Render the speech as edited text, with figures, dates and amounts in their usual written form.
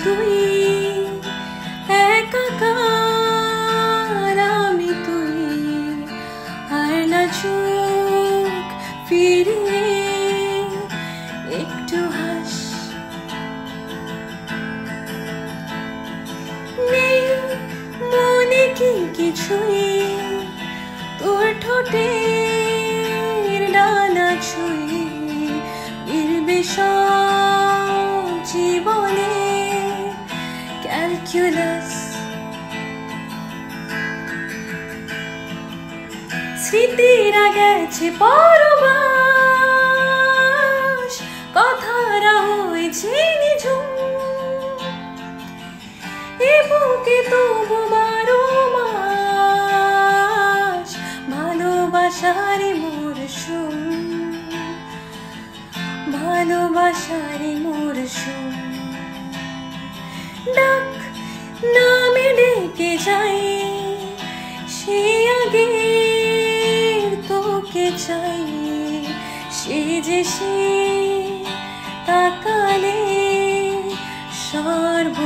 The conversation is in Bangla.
তুই একাকার, আমি তুই আর না চোখ ফিরে একটু হাস। নেই মনে কি কিছুই তোর ঠোঁটের ডানা ছুঁয়ে মিলবে সব জীবনে ক্যালকুলাস। স্মৃতিরা গেছে পরবাস, কথারা হয়েছে নিঝুম, এ বুকে তবু 12 মাস ভালোবাসারে মরশুম, ভালোবাসারে মরশুম। ডাক নামে ডেকে যাই, সে আগে তোকে চাই, সে যে সে তাকালে সর্ব